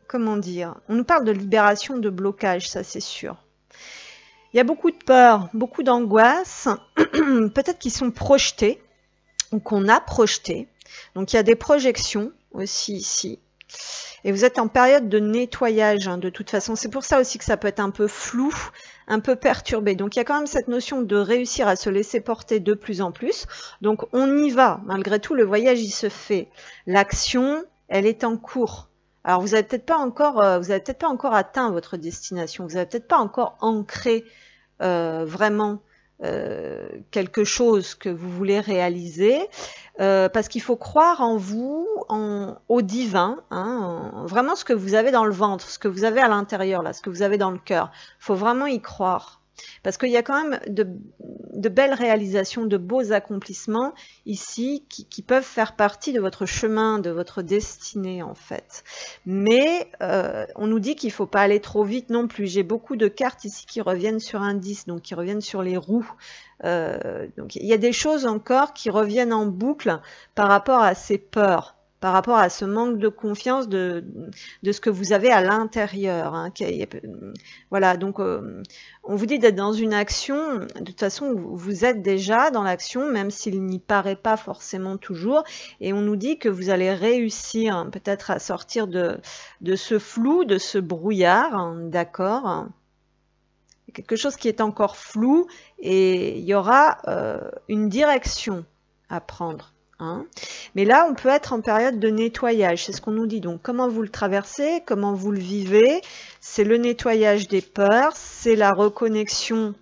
comment dire? On nous parle de libération de blocage, ça c'est sûr. Il y a beaucoup de peur, beaucoup d'angoisse, peut-être qui sont projetées ou qu'on a projetées. Donc il y a des projections aussi ici. Et vous êtes en période de nettoyage, hein, de toute façon. C'est pour ça aussi que ça peut être un peu flou, un peu perturbé. Donc, il y a quand même cette notion de réussir à se laisser porter de plus en plus. Donc, on y va. Malgré tout, le voyage, il se fait. L'action, elle est en cours. Alors, vous n'avez peut-être pas encore atteint votre destination. Vous n'avez peut-être pas encore ancré vraiment quelque chose que vous voulez réaliser, parce qu'il faut croire en vous, au divin, hein, vraiment ce que vous avez dans le ventre, ce que vous avez à l'intérieur, là, ce que vous avez dans le cœur. Il faut vraiment y croire. Parce qu'il y a quand même de belles réalisations, de beaux accomplissements ici qui peuvent faire partie de votre chemin, de votre destinée en fait. Mais on nous dit qu'il ne faut pas aller trop vite non plus. J'ai beaucoup de cartes ici qui reviennent sur un 10, donc qui reviennent sur les roues. Donc il y a des choses encore qui reviennent en boucle par rapport à ces peurs, par rapport à ce manque de confiance de ce que vous avez à l'intérieur. Hein. Voilà, donc on vous dit d'être dans une action, de toute façon vous êtes déjà dans l'action, même s'il n'y paraît pas forcément toujours, et on nous dit que vous allez réussir hein, peut-être à sortir de ce flou, de ce brouillard, hein, d'accord ? Quelque chose qui est encore flou, et il y aura une direction à prendre. Hein. Mais là, on peut être en période de nettoyage, c'est ce qu'on nous dit. Donc, comment vous le traversez, comment vous le vivez, c'est le nettoyage des peurs, c'est la reconnexion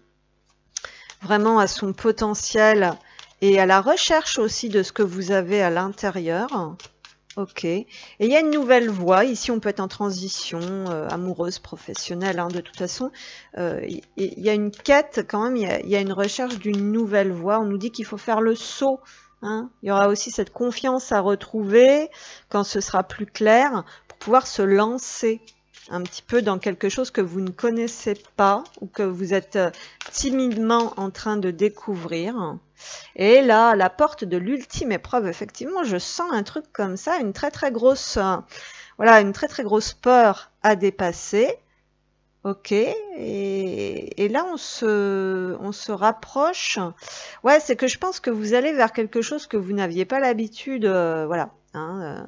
vraiment à son potentiel et à la recherche aussi de ce que vous avez à l'intérieur. Ok. Et il y a une nouvelle voie. Ici, on peut être en transition amoureuse, professionnelle. Hein, de toute façon, il y a une quête quand même. Il y a une recherche d'une nouvelle voie. On nous dit qu'il faut faire le saut. Hein. Il y aura aussi cette confiance à retrouver quand ce sera plus clair pour pouvoir se lancer un petit peu dans quelque chose que vous ne connaissez pas ou que vous êtes timidement en train de découvrir. Et là, à la porte de l'ultime épreuve, effectivement, je sens un truc comme ça, une très très grosse, voilà, une très très grosse peur à dépasser. Ok, et là on se rapproche. Ouais, c'est que je pense que vous allez vers quelque chose que vous n'aviez pas l'habitude, voilà, hein,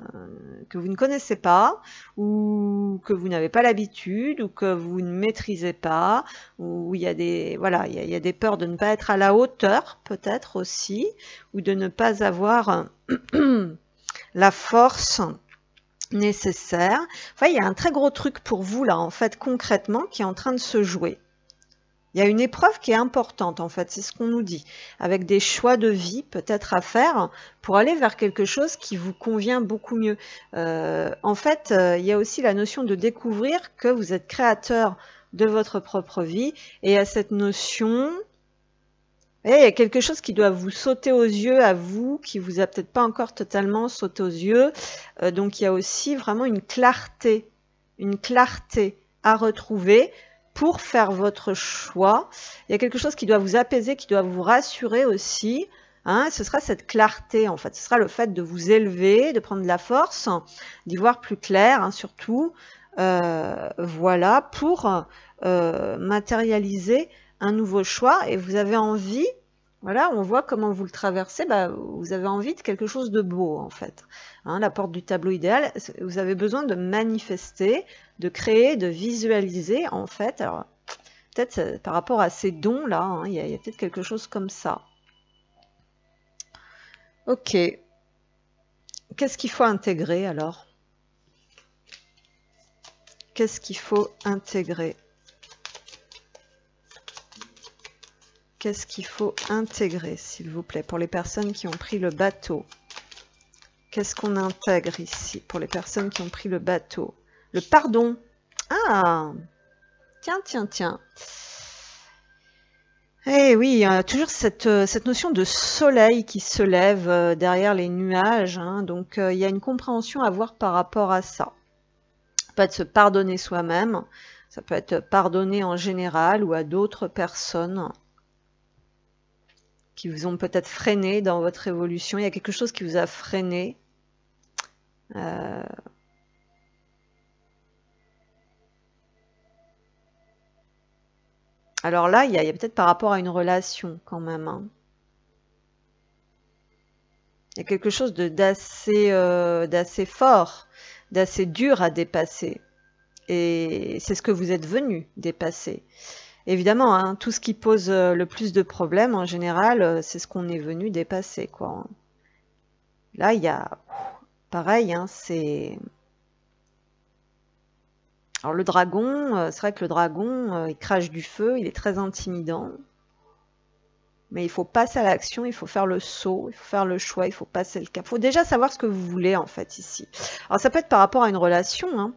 que vous ne connaissez pas, ou que vous n'avez pas l'habitude, ou que vous ne maîtrisez pas, ou il y a des, voilà, il y a des peurs de ne pas être à la hauteur, peut-être aussi, ou de ne pas avoir la force nécessaire. Enfin, il y a un très gros truc pour vous là, en fait, concrètement, qui est en train de se jouer. Il y a une épreuve qui est importante, en fait, c'est ce qu'on nous dit, avec des choix de vie peut-être à faire pour aller vers quelque chose qui vous convient beaucoup mieux. En fait, il y a aussi la notion de découvrir que vous êtes créateur de votre propre vie, et il y a cette notion... Et il y a quelque chose qui doit vous sauter aux yeux à vous, qui vous a peut-être pas encore totalement sauté aux yeux. Donc il y a aussi vraiment une clarté à retrouver pour faire votre choix. Il y a quelque chose qui doit vous apaiser, qui doit vous rassurer aussi. Hein, ce sera cette clarté en fait, ce sera le fait de vous élever, de prendre de la force, d'y voir plus clair hein, surtout. Voilà, pour matérialiser un nouveau choix, et vous avez envie, voilà, on voit comment vous le traversez, bah, vous avez envie de quelque chose de beau en fait. Hein, la porte du tableau idéal, vous avez besoin de manifester, de créer, de visualiser en fait. Alors peut-être par rapport à ces dons là, hein, il y a peut-être quelque chose comme ça. Ok. Qu'est-ce qu'il faut intégrer alors? Qu'est-ce qu'il faut intégrer? Qu'est-ce qu'il faut intégrer, s'il vous plaît, pour les personnes qui ont pris le bateau? Qu'est-ce qu'on intègre ici pour les personnes qui ont pris le bateau? Le pardon. Ah, tiens. Eh oui, il y a toujours cette notion de soleil qui se lève derrière les nuages. Hein, donc, il y a une compréhension à avoir par rapport à ça. Ça peut être se pardonner soi-même, ça peut être pardonner en général ou à d'autres personnes qui vous ont peut-être freiné dans votre évolution. Il y a quelque chose qui vous a freiné. Alors là, il y a peut-être par rapport à une relation quand même. Hein. Il y a quelque chose d'assez fort d'assez dur à dépasser. Et c'est ce que vous êtes venu dépasser. Évidemment, hein, tout ce qui pose le plus de problèmes, en général, c'est ce qu'on est venu dépasser, quoi. Là, il y a... Pareil, hein, c'est... Alors le dragon, c'est vrai que le dragon, il crache du feu, il est très intimidant. Mais il faut passer à l'action, il faut faire le saut, il faut faire le choix, il faut passer le cap. Il faut déjà savoir ce que vous voulez, en fait, ici. Alors ça peut être par rapport à une relation, hein.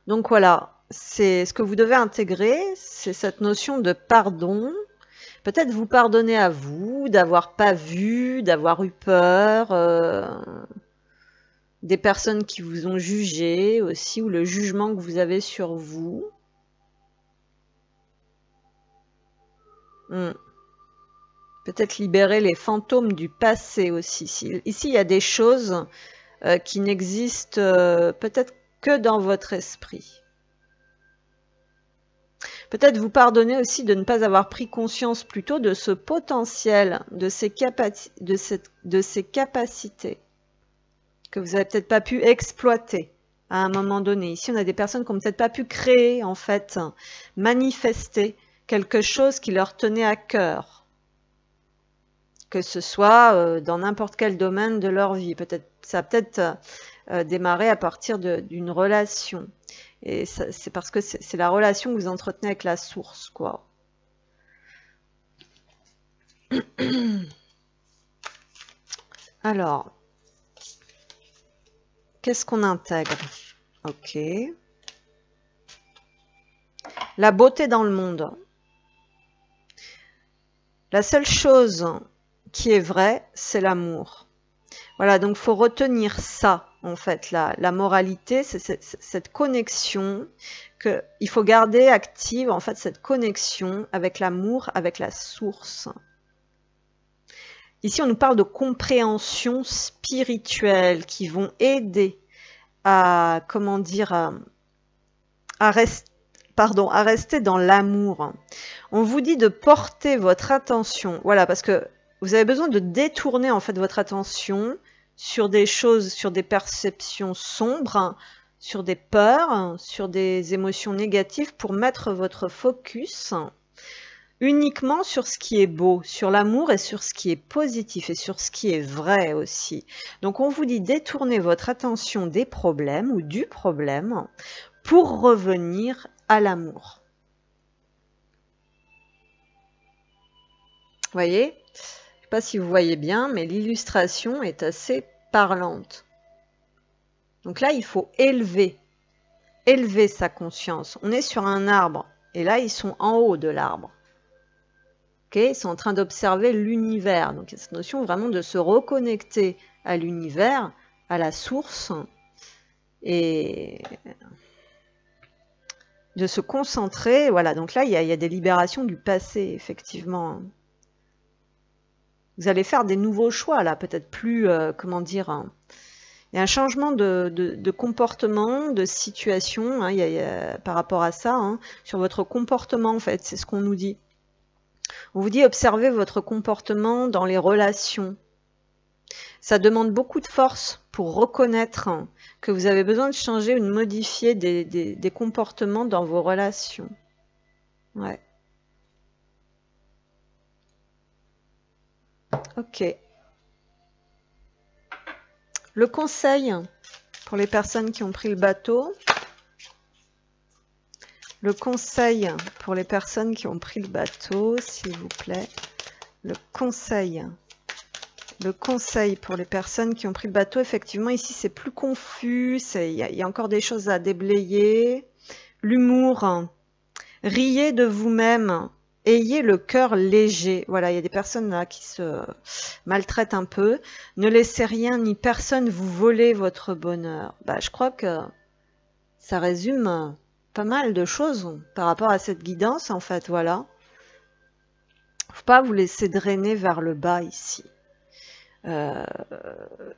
Donc voilà, c'est ce que vous devez intégrer, c'est cette notion de pardon. Peut-être vous pardonner à vous, d'avoir pas vu, d'avoir eu peur, des personnes qui vous ont jugé aussi, ou le jugement que vous avez sur vous. Peut-être libérer les fantômes du passé aussi. Ici, il y a des choses qui n'existent peut-être que dans votre esprit. Peut-être vous pardonner aussi de ne pas avoir pris conscience plus tôt de ce potentiel, de ces capacités que vous n'avez peut-être pas pu exploiter à un moment donné. Ici, on a des personnes qui n'ont peut-être pas pu créer, en fait, manifester quelque chose qui leur tenait à cœur. Que ce soit dans n'importe quel domaine de leur vie. Ça a peut-être démarré à partir d'une relation. Et c'est parce que c'est la relation que vous entretenez avec la source, quoi. Alors, qu'est-ce qu'on intègre? Ok. La beauté dans le monde. La seule chose qui est vraie, c'est l'amour. Voilà, donc il faut retenir ça, en fait, la moralité, c'est cette connexion qu'il faut garder active, en fait, cette connexion avec l'amour, avec la source. Ici, on nous parle de compréhension spirituelle qui vont aider à, comment dire, à rester dans l'amour. On vous dit de porter votre attention, voilà, parce que vous avez besoin de détourner en fait votre attention sur des choses, sur des perceptions sombres, sur des peurs, sur des émotions négatives pour mettre votre focus uniquement sur ce qui est beau, sur l'amour et sur ce qui est positif et sur ce qui est vrai aussi. Donc on vous dit détourner votre attention des problèmes ou du problème pour revenir à l'amour. Vous voyez ? Je ne sais pas si vous voyez bien, mais l'illustration est assez parlante. Donc là, il faut élever sa conscience. On est sur un arbre, et là, ils sont en haut de l'arbre. Okay, ils sont en train d'observer l'univers. Donc il y a cette notion vraiment de se reconnecter à l'univers, à la source, et de se concentrer. Voilà, donc là, il y a des libérations du passé, effectivement. Vous allez faire des nouveaux choix, là, peut-être plus, comment dire, il y a un changement de comportement, de situation, hein, par rapport à ça, hein, sur votre comportement, en fait, c'est ce qu'on nous dit. On vous dit observez votre comportement dans les relations. Ça demande beaucoup de force pour reconnaître que vous avez besoin de changer ou de modifier des comportements dans vos relations. Ouais. Ok. Le conseil pour les personnes qui ont pris le bateau. Le conseil pour les personnes qui ont pris le bateau, s'il vous plaît. Le conseil pour les personnes qui ont pris le bateau, effectivement, ici, c'est plus confus. Il y a encore des choses à déblayer. L'humour. Riez de vous-même. Ayez le cœur léger. Voilà, il y a des personnes là qui se maltraitent un peu. Ne laissez rien ni personne vous voler votre bonheur. Bah, je crois que ça résume pas mal de choses par rapport à cette guidance, en fait, voilà. Faut pas vous laisser drainer vers le bas ici.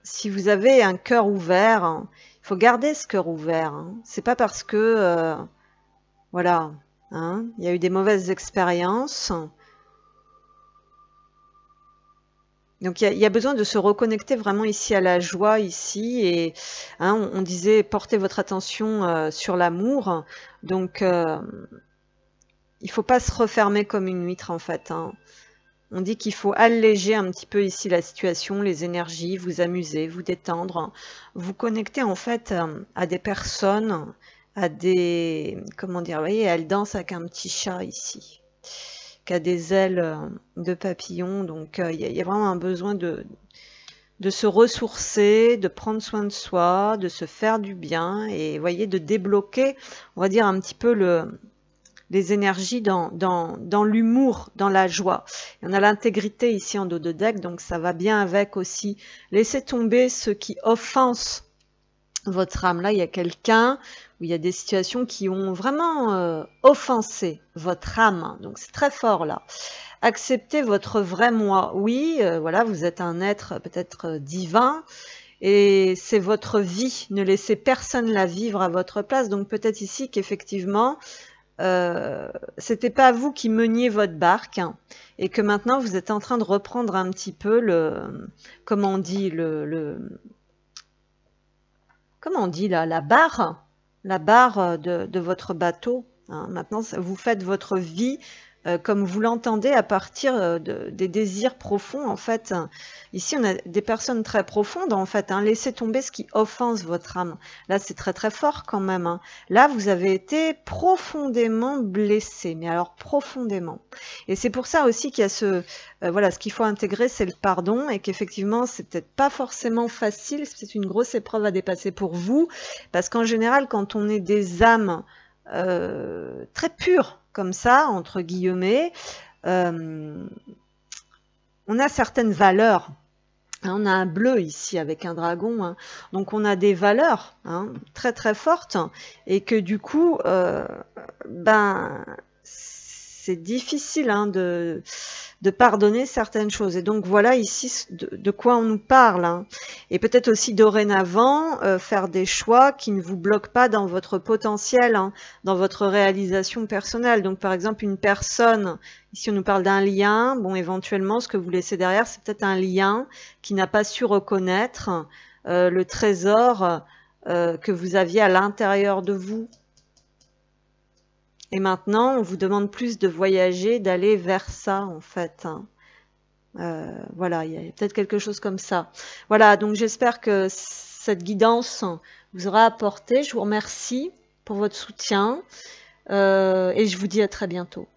Si vous avez un cœur ouvert, hein, il faut garder ce cœur ouvert. Hein. C'est pas parce que, voilà, hein, il y a eu des mauvaises expériences Donc il y a besoin de se reconnecter vraiment ici à la joie ici et hein, on disait portez votre attention sur l'amour. Donc il faut pas se refermer comme une huître en fait, hein. On dit qu'il faut alléger un petit peu ici la situation, les énergies, vous amuser, vous détendre, vous connecter en fait à des personnes, à des comment dire, vous voyez, elle danse avec un petit chat ici qui a des ailes de papillon. Donc il y a vraiment un besoin de se ressourcer, de prendre soin de soi, de se faire du bien et voyez, de débloquer, on va dire un petit peu les énergies dans l'humour, dans la joie. Et on a l'intégrité ici en dos de deck, donc ça va bien avec aussi. Laissez tomber ce qui offense votre âme. Là, il y a quelqu'un où il y a des situations qui ont vraiment offensé votre âme. Donc c'est très fort là. Acceptez votre vrai moi. Oui, voilà, vous êtes un être peut-être divin et c'est votre vie. Ne laissez personne la vivre à votre place. Donc peut-être ici qu'effectivement, c'était pas vous qui meniez votre barque hein, et que maintenant vous êtes en train de reprendre un petit peu comment on dit comment on dit là, la barre de votre bateau. Hein. Maintenant, vous faites votre vie comme vous l'entendez à partir des désirs profonds. En fait, ici, on a des personnes très profondes. En fait, hein. Laissez tomber ce qui offense votre âme. Là, c'est très très fort quand même. Hein. Là, vous avez été profondément blessé, mais alors profondément. Et c'est pour ça aussi qu'il y a voilà, ce qu'il faut intégrer, c'est le pardon, et qu'effectivement, c'est peut-être pas forcément facile. C'est peut-être une grosse épreuve à dépasser pour vous, parce qu'en général, quand on est des âmes très pures, comme ça, entre guillemets, on a certaines valeurs. On a un bleu ici avec un dragon, hein. Donc on a des valeurs hein, très très fortes et que du coup, c'est difficile hein, de pardonner certaines choses. Et donc voilà ici de quoi on nous parle. Hein. Et peut-être aussi dorénavant, faire des choix qui ne vous bloquent pas dans votre potentiel, hein, dans votre réalisation personnelle. Donc par exemple, une personne, ici on nous parle d'un lien, bon éventuellement ce que vous laissez derrière, c'est peut-être un lien qui n'a pas su reconnaître le trésor que vous aviez à l'intérieur de vous. Et maintenant, on vous demande plus de voyager, d'aller vers ça, en fait. Hein. Voilà, il y a peut-être quelque chose comme ça. Voilà, donc j'espère que cette guidance vous aura apporté. Je vous remercie pour votre soutien et je vous dis à très bientôt.